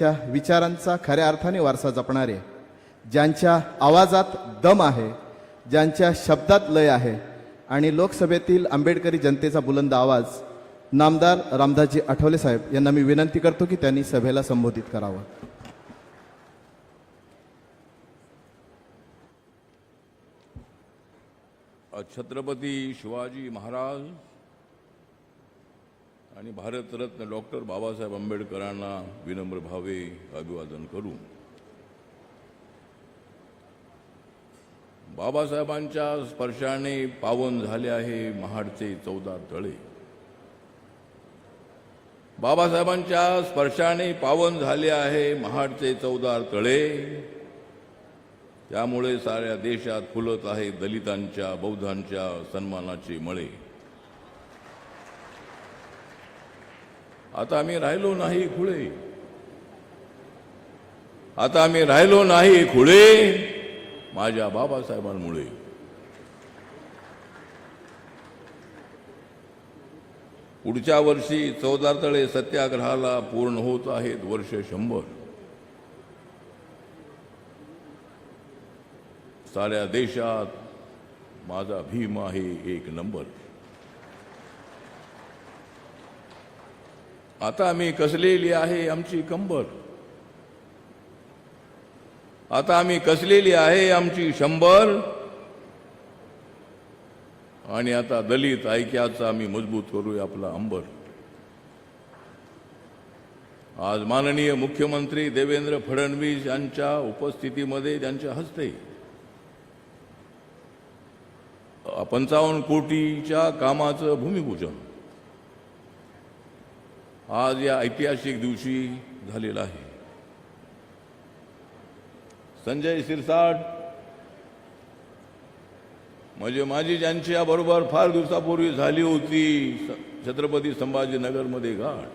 त्या विचारांचा खऱ्या अर्थाने वारसा जपणारे, ज्यांच्या आवाजात दम आहे, ज्यांच्या शब्दात लय आहे आणि लोकसभेतील आंबेडकरी जनतेचा बुलंद आवाज नामदार रामदासजी आठवले साहेब यांना मी विनंती करतो की त्यांनी सभेला संबोधित करावं. छत्रपती शिवाजी महाराज आणि भारतरत्न डॉक्टर बाबासाहेब आंबेडकरांना विनम्र भावे अभिवादन करू. बाबासाहेबांच्या स्पर्शाने पावन झाले आहे महाडचे 14 तळे. बाबासाहेबांच्या स्पर्शाने पावन झाले आहे महाडचे 14 तळे. त्यामुळे साऱ्या देशात फुलत आहे दलितांच्या बौद्धांच्या सन्मानाचे मळे. आता आम्ही राहिलो नाही खुळे, आता आम्ही राहिलो नाही खुळे माझ्या बाबासाहेबांमुळे. पुढच्या वर्षी 14 तळे सत्याग्रहाला पूर्ण होत आहेत वर्ष 100. साऱ्या देशात माझा भीम आहे 1 नंबर. आता आम्ही कसलेली आहे आमची कंबर, आता आम्ही कसलेली आहे आमची 100. आणि आता दलित ऐक्याचा आम्ही मजबूत करूया आपला अंबर. आज माननीय मुख्यमंत्री देवेंद्र फडणवीस यांच्या उपस्थितीमध्ये त्यांच्या हस्ते 55 कोटीच्या कामाचं भूमिपूजन आज या ऐतिहासिक दिवशी झालेलं आहे. संजय शिरसाट म्हणजे माझी ज्यांच्याबरोबर फार दिवसापूर्वी झाली होती छत्रपती संभाजीनगरमध्ये गाठ,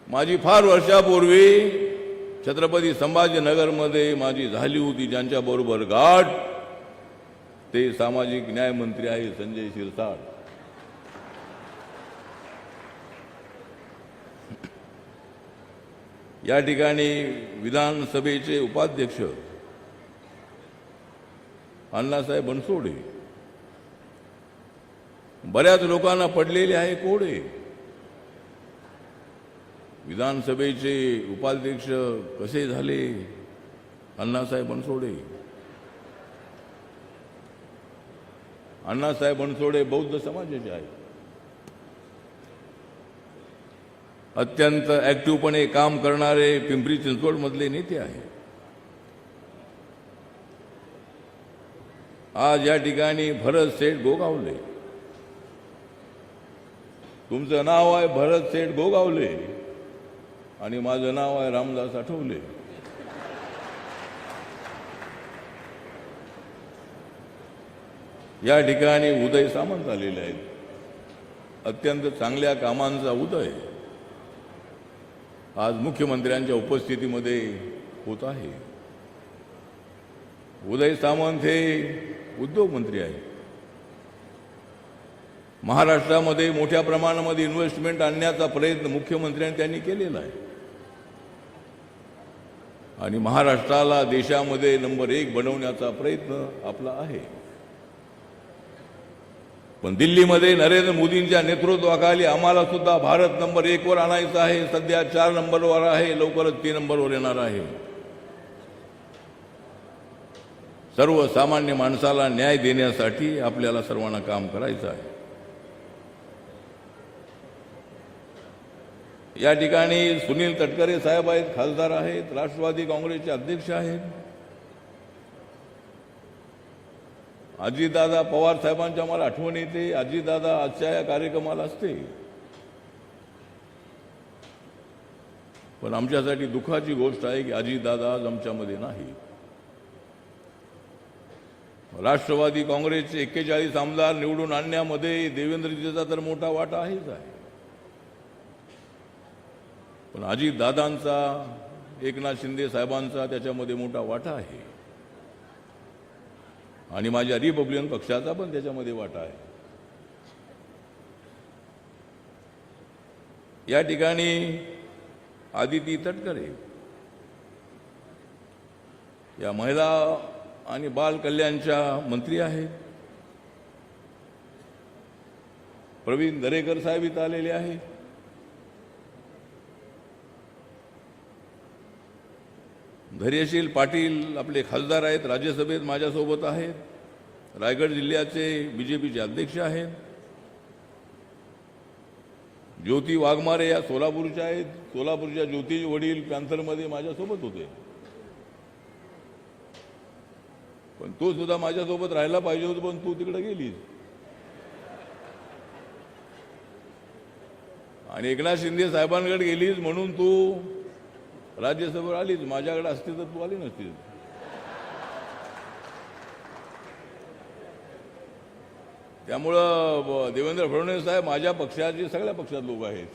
माझी फार वर्षापूर्वी छत्रपती संभाजीनगरमध्ये माझी झाली होती ज्यांच्याबरोबर गाठ, ते सामाजिक न्याय मंत्री आहे संजय शिरसाट. या ठिकाणी विधानसभेचे उपाध्यक्ष अण्णासाहेब बनसोडे, बऱ्याच लोकांना पडलेले आहे कोडे. विधानसभेचे उपाध्यक्ष कसे झाले अण्णासाहेब बनसोडे? अण्णासाहेब बनसोडे बौद्ध समाजाचे आहेत. अत्यंत ऍक्टिव्हपणे काम करणारे पिंपरी चिंचवड मधले नेते आहेत. आज या ठिकाणी भरत सेठ गोगावले, तुमचं नाव आहे भरत सेठ गोगावले आणि माझं नाव आहे रामदास आठवले. या ठिकाणी उदय सामंत आलेले आहेत. अत्यंत चांगल्या कामांचा उदय आज मुख्यमंत्र्यांच्या उपस्थितीमध्ये होत आहे. उदय सामंत हे उद्योग मंत्री आहेत. महाराष्ट्रामध्ये मोठ्या प्रमाणामध्ये इन्व्हेस्टमेंट आणण्याचा प्रयत्न मुख्यमंत्र्यांनी त्यांनी केलेला आहे आणि महाराष्ट्राला देशामध्ये नंबर 1 बनवण्याचा प्रयत्न आपला आहे. पण दिल्लीमध्ये नरेंद्र मोदींच्या नेतृत्वाखाली आम्हाला सुद्धा भारत नंबर 1 वर आणायचा आहे. सध्या 4 नंबरवर आहे, लवकरच 3 नंबरवर येणार आहे. सर्वसामान्य माणसाला न्याय देण्यासाठी आपल्याला सर्वांना काम करायचं आहे. या ठिकाणी सुनील तटकरे साहेब आहेत, खासदार आहेत, राष्ट्रवादी काँग्रेसचे अध्यक्ष आहेत. अजितदादा पवार साहेबांच्या मला आठवण येते. अजितदादा आजच्या या कार्यक्रमाला असते, पण आमच्यासाठी दुःखाची गोष्ट आहे की अजितदादा आज आमच्यामध्ये नाही. राष्ट्रवादी काँग्रेसचे 41 आमदार निवडून आणण्यामध्ये देवेंद्रजीचा तर मोठा वाटा आहेच आहे, पण अजितदादांचा, एकनाथ शिंदे साहेबांचा त्याच्यामध्ये मोठा वाटा आहे आणि माझ्या रिपब्लिकन पक्षाचा पण त्याच्यामध्ये वाटा आहे. या ठिकाणी आदिती तटकरे, या महिला आणि बाल कल्याणच्या मंत्री आहेत. प्रवीण दरेकर साहेब इथं आलेले आहेत. धैर्यशील पाटील आपले खासदार आहेत, राज्यसभेत माझ्यासोबत आहेत. रायगड जिल्ह्याचे बीजेपीचे अध्यक्ष आहेत. ज्योती वाघमारे या सोलापूरच्या आहेत. सोलापूरच्या ज्योतीचे वडील पॅन्थरमध्ये माझ्यासोबत होते, पण तो सुद्धा माझ्यासोबत राहायला पाहिजे होता, पण तू तिकडे गेलीस. आणि एकनाथ शिंदे साहेबांकडे गेलीस म्हणून तू राज्यसभेवर आलीच. माझ्याकडे असती तर तू आली नसतीस. त्यामुळं देवेंद्र फडणवीस साहेब माझ्या पक्षाचे सगळ्या पक्षात लोक आहेत.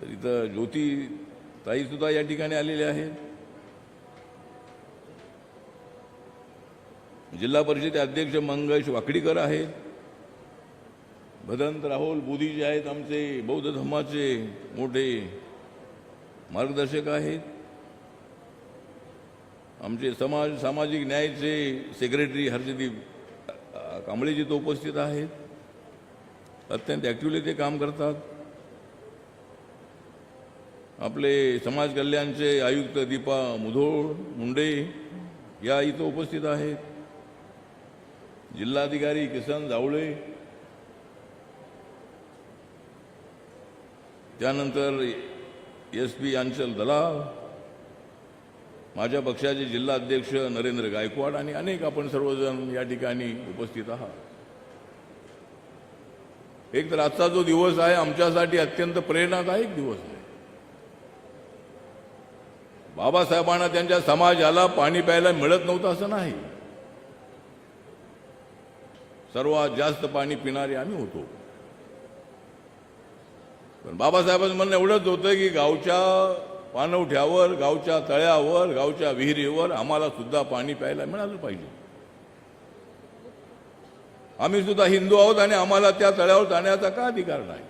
तर इथं ज्योती ताई सुद्धा या ठिकाणी आलेले आहेत. जिल्हा परिषद अध्यक्ष मंगेश वाकडीकर आहेत. भदंत राहुल बुधी जे आहेत, आमचे बौद्ध धर्माचे मोठे मार्गदर्शक आहेत. आमचे सामाजिक न्यायाचे सेक्रेटरी हर्षदीप कांबळे जिथं उपस्थित आहेत. अत्यंत ॲक्टिव्हली ते काम करतात. आपले समाज कल्याणचे आयुक्त दीपा मुधोळ मुंडे या इथं उपस्थित आहेत. जिल्हाधिकारी किसन जावळे, त्यानंतर SP अंचल दलाल, माझ्या पक्षाचे जिल्हा अध्यक्ष नरेंद्र गायकवाड आणि अनेक आपण सर्वजण या ठिकाणी उपस्थित आहात. एक तर आजचा जो दिवस आहे आमच्यासाठी अत्यंत प्रेरणादायक दिवस आहे. बाबासाहेबांना त्यांच्या समाजाला पाणी प्यायला मिळत नव्हतं असं नाही. सर्वात जास्त पाणी पिणारे आम्ही होतो. पण बाबासाहेबांचं म्हणणं एवढंच होतं की गावच्या पाणवठ्यावर, गावच्या तळ्यावर, गावच्या विहिरीवर आम्हाला सुद्धा पाणी प्यायला मिळालं पाहिजे. आम्ही सुद्धा हिंदू आहोत आणि आम्हाला त्या तळ्यावर जाण्याचा का अधिकार नाही?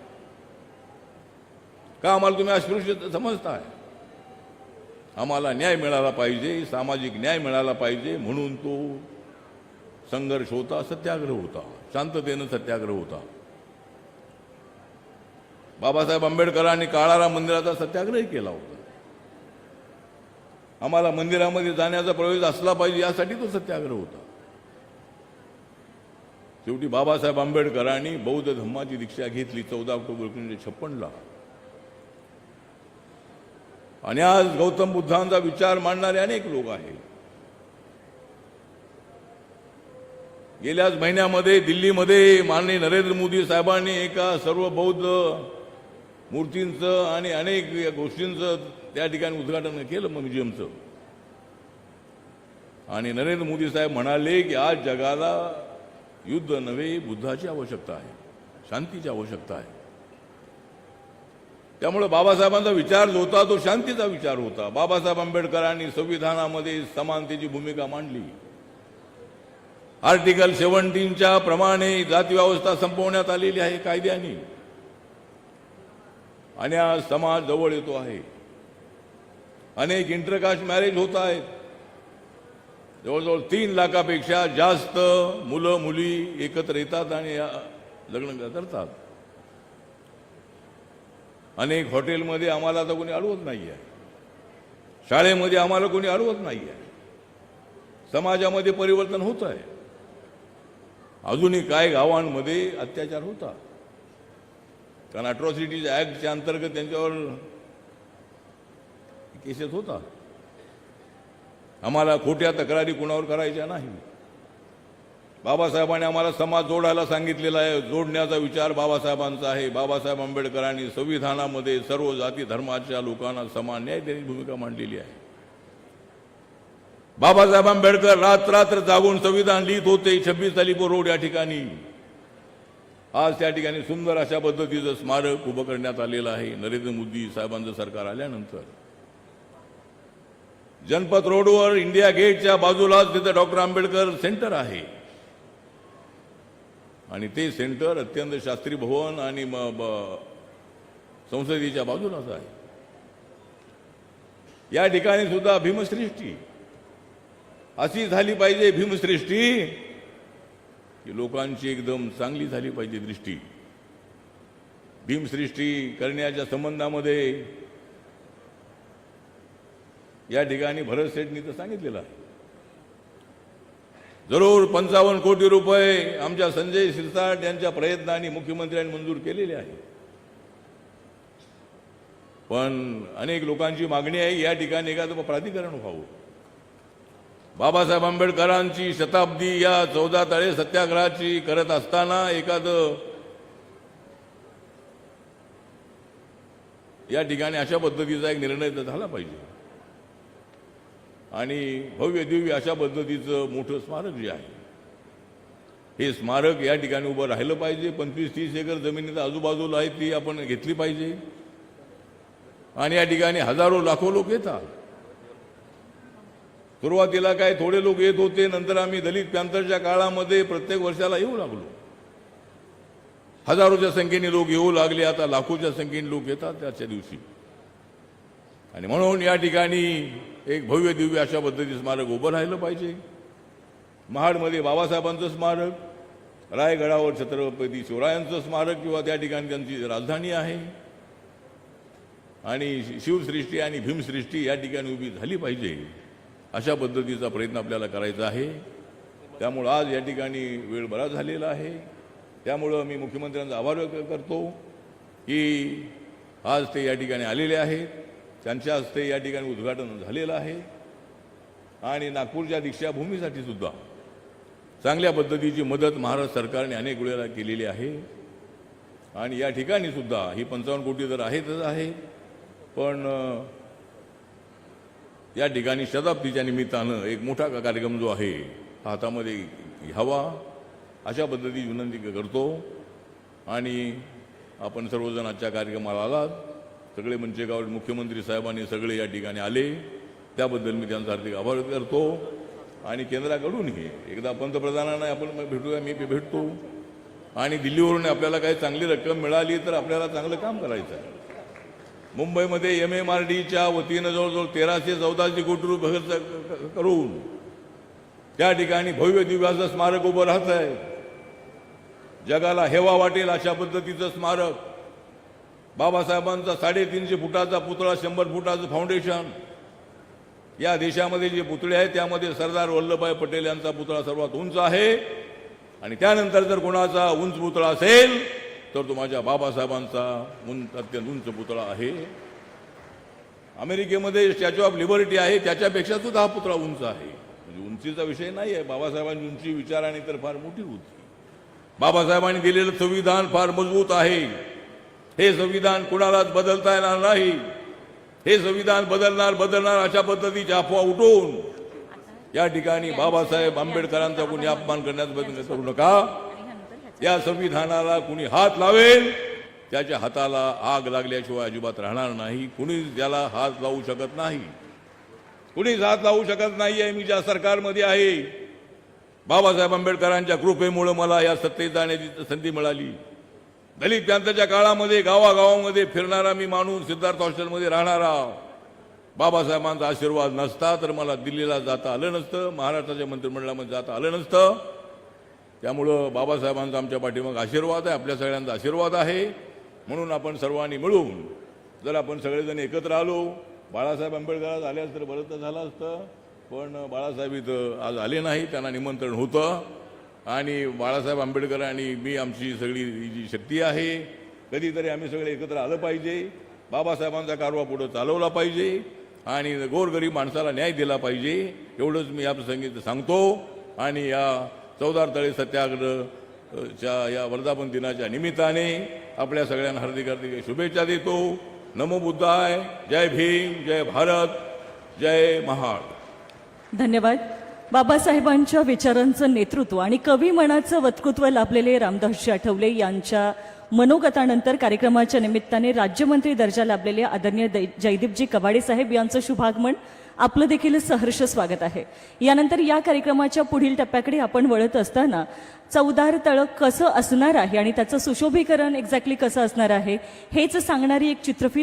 का आम्हाला तुम्ही अस्पृश्य समजताय? आम्हाला न्याय मिळाला पाहिजे, सामाजिक न्याय मिळाला पाहिजे, म्हणून तो संघर्ष होता, सत्याग्रह होता, शांततेनं सत्याग्रह होता. बाबासाहेब आंबेडकरांनी काळाराम मंदिराचा सत्याग्रह केला होता. आम्हाला मंदिरामध्ये जाण्याचा प्रवेश असला पाहिजे यासाठी तो सत्याग्रह होता. शेवटी बाबासाहेब आंबेडकरांनी बौद्ध धर्माची दीक्षा घेतली 14 ऑक्टोबर 1956ला. आणि आज गौतम बुद्धांचा विचार मांडणारे अनेक लोक आहेत. गेल्याच महिन्यामध्ये दिल्लीमध्ये माननीय नरेंद्र मोदी साहेबांनी एका सर्व बौद्ध मूर्तींचं आणि अनेक गोष्टींचं त्या ठिकाणी उद्घाटन केलं म्युझियमचं. आणि नरेंद्र मोदी साहेब म्हणाले की आज जगाला युद्ध नव्हे, बुद्धाची आवश्यकता आहे, शांतीची आवश्यकता आहे. त्यामुळे बाबासाहेबांचा विचार जो होता तो शांतीचा विचार होता. बाबासाहेब आंबेडकरांनी संविधानामध्ये समानतेची भूमिका मांडली. आर्टिकल 17च्या प्रमाणे जातीव्यवस्था संपवण्यात आलेली आहे कायद्याने. आणि आज समाज जवळ येतो आहे. अनेक इंटरकास्ट मॅरेज होत आहेत. जवळजवळ 3 लाखापेक्षा जास्त मुलं मुली एकत्र येतात आणि लग्न करतात. अनेक हॉटेलमध्ये आम्हाला आता कोणी अडवत नाही आहे. शाळेमध्ये आम्हाला कोणी अडवत नाही आहे. समाजामध्ये परिवर्तन होत आहे. अजूनही काय गावांमध्ये अत्याचार होता, कारण अट्रॉसिटीज ऍक्टच्या अंतर्गत त्यांच्यावर केसेस होता. आम्हाला खोट्या तक्रारी कुणावर करायच्या नाही. बाबासाहेबांनी आम्हाला समाज जोडायला सांगितलेला आहे. जोडण्याचा विचार बाबासाहेबांचा आहे. बाबासाहेब आंबेडकरांनी संविधानामध्ये सर्व जाती धर्माच्या लोकांना समान न्याय देण्याची भूमिका मांडलेली आहे. बाबासाहेब आंबेडकर रात्र जागून संविधान लिहित होते 26 अलीपूर रोड या ठिकाणी. आज त्या ठिकाणी सुंदर अशा पद्धतीचं स्मारक उभं करण्यात आलेलं आहे नरेंद्र मोदी साहेबांचं सरकार आल्यानंतर. जनपथ रोडवर इंडिया गेटच्या बाजूलाच तिथे डॉक्टर आंबेडकर सेंटर आहे. आणि ते सेंटर अत्यंत शास्त्री भवन आणि संसदेच्या बाजूलाच आहे. या ठिकाणी सुद्धा भीमसृष्टी अशी झाली पाहिजे, भीमसृष्टी की लोकांची एकदम चांगली झाली पाहिजे दृष्टी. भीमसृष्टी करण्याच्या संबंधामध्ये या ठिकाणी भरत सेठनी तर सांगितलेलं आहे. जरूर 55 कोटी रुपये आमच्या संजय शिरसाट यांच्या प्रयत्नांनी मुख्यमंत्र्यांनी मंजूर केलेले आहे. पण अनेक लोकांची मागणी आहे या ठिकाणी एखादं प्राधिकरण व्हावं. बाबासाहेब आंबेडकरांची शताब्दी या 14 तळे सत्याग्रहाची करत असताना एखादं या ठिकाणी अशा पद्धतीचा एक निर्णय झाला पाहिजे आणि भव्य दिव्य अशा पद्धतीचं मोठं स्मारक जे आहे हे स्मारक या ठिकाणी उभं राहिलं पाहिजे. 25-30 एकर जमिनी आजूबाजूला आहे ती आपण घेतली पाहिजे आणि या ठिकाणी हजारो लाखो लोक येतात. सुरुवातीला काय थोडे लोक येत होते, नंतर आम्ही दलित पॅंथरच्या काळामध्ये प्रत्येक वर्षाला येऊ लागलो. हजारोच्या संख्येने लोक येऊ लागले, आता लाखोच्या संख्येने लोक येतात त्याच्या दिवशी. आणि म्हणून या ठिकाणी एक भव्य दिव्य अशा पद्धतीचं स्मारक उभं राहिलं पाहिजे. महाडमध्ये बाबासाहेबांचं स्मारक, रायगडावर छत्रपती शिवरायांचं स्मारक किंवा त्या ठिकाणी त्यांची राजधानी आहे आणि शिवसृष्टी आणि भीमसृष्टी या ठिकाणी उभी झाली पाहिजे अशा पद्धतीचा प्रयत्न आपल्याला करायचा आहे. त्यामुळं आज या ठिकाणी वेळ बराच झालेला आहे. त्यामुळं मी मुख्यमंत्र्यांचा आभार व्यक्त करतो की आज ते या ठिकाणी आलेले आहेत. त्यांच्या हस्ते या ठिकाणी उद्घाटन झालेलं आहे आणि नागपूरच्या दीक्षाभूमीसाठी सुद्धा चांगल्या पद्धतीची मदत महाराष्ट्र सरकारने अनेक वेळेला केलेली आहे. आणि या ठिकाणी सुद्धा ही 55 कोटी तर आहेतच आहे, पण या ठिकाणी शताब्दीच्या निमित्तानं एक मोठा कार्यक्रम जो आहे हातामध्ये घ्यावा अशा पद्धतीची विनंती करतो. आणि आपण सर्वजण आजच्या कार्यक्रमाला आलात, सगळे मंचेगाव मुख्यमंत्री साहेबांनी सगळे या ठिकाणी आले, त्याबद्दल मी त्यांचा हार्दिक आभार करतो. आणि केंद्राकडूनही एकदा पंतप्रधानांना आपण भेटूया, मी भेटतो. आणि दिल्लीवरून आपल्याला काही चांगली रक्कम मिळाली तर आपल्याला चांगलं काम करायचं आहे. मुंबईमध्ये MMRDच्या वतीनं जवळजवळ 1314 कोटी रुपये खर्च करून त्या ठिकाणी भव्य दिव्याचं स्मारक उभं राहत आहे. जगाला हेवा वाटेल अशा पद्धतीचं स्मारक, बाबासाहेबांचा 350 फुटाचा पुतळा, 100 फुटाचं फाउंडेशन. या देशामध्ये जे पुतळे आहेत त्यामध्ये सरदार वल्लभभाई पटेल यांचा पुतळा सर्वात उंच आहे आणि त्यानंतर जर कोणाचा उंच पुतळा असेल तर तो माझ्या बाबासाहेबांचा अत्यंत उंच पुतळा आहे. अमेरिकेमध्ये स्टॅच्यू ऑफ लिबर्टी आहे, त्याच्यापेक्षा सुद्धा हा पुतळा उंच आहे. म्हणजे उंचीचा विषय नाही आहे. बाबासाहेबांची उंची विचाराने तर फार मोठी होती. बाबासाहेबांनी दिलेलं संविधान फार मजबूत आहे. हे संविधान कुणालाच बदलता येणार नाही. हे संविधान बदलणार अशा पद्धतीची अफवा उठवून या ठिकाणी बाबासाहेब आंबेडकरांचा कोणी अपमान करण्याचा प्रयत्न करू नका. या संविधानाला कुणी हात लावेल त्याच्या हाताला आग लागल्याशिवाय अजिबात राहणार नाही. कुणीच त्याला हात लावू शकत नाही, कुणीच हात लावू शकत नाही आहे. मी ज्या सरकारमध्ये आहे, बाबासाहेब आंबेडकरांच्या कृपेमुळे मला या सत्तेत जाण्याची संधी मिळाली. दलित पॅंथरच्या काळामध्ये गावागावामध्ये फिरणारा मी माणूस, सिद्धार्थ हॉस्टेलमध्ये राहणारा, बाबासाहेबांचा आशीर्वाद नसता तर मला दिल्लीला जाता आलं नसतं, महाराष्ट्राच्या मंत्रिमंडळामध्ये जाता आलं नसतं. त्यामुळं बाबासाहेबांचा आमच्या पाठीमागे आशीर्वाद आहे, आपल्या सगळ्यांचा आशीर्वाद आहे. म्हणून आपण सर्वांनी मिळून जर आपण सगळेजण एकत्र आलो, बाळासाहेब आंबेडकर आज आल्यास तर बरं तर झालं असतं, पण बाळासाहेब इथं आज आले नाही, त्यांना निमंत्रण होतं. आणि बाळासाहेब आंबेडकर आणि मी आमची सगळी जी शक्ती आहे, कधीतरी आम्ही सगळे एकत्र आलं पाहिजे, बाबासाहेबांचा कारवा पुढं चालवला पाहिजे आणि गोरगरीब माणसाला न्याय दिला पाहिजे. एवढंच मी या प्रसंगी सांगतो. आणि या 14 तळे सत्याग्रहच्या या वर्धापन दिनाच्या निमित्ताने आपल्या सगळ्यांना हार्दिक हार्दिक शुभेच्छा देतो. नमो बुद्धाय. जय भीम, जय भारत, जय महाड. धन्यवाद. बाबासाहेबांच्या विचारांचं नेतृत्व आणि कवी मनाचं वक्तृत्व लाभलेले रामदासजी आठवले यांच्या मनोगतानंतर कार्यक्रमाच्या निमित्ताने राज्यमंत्री दर्जा लाभलेले आदरणीय जयदीपजी कवाडे साहेब यांचं शुभागमन आपलं देखील सहर्ष स्वागत आहे. यानंतर या कार्यक्रमाच्या पुढील टप्प्याकडे आपण वळत असताना चौदार तळ कसं असणार आहे आणि त्याचं सुशोभीकरण एक्झॅक्टली कसं असणार आहे हेच सांगणारी एक चित्रफित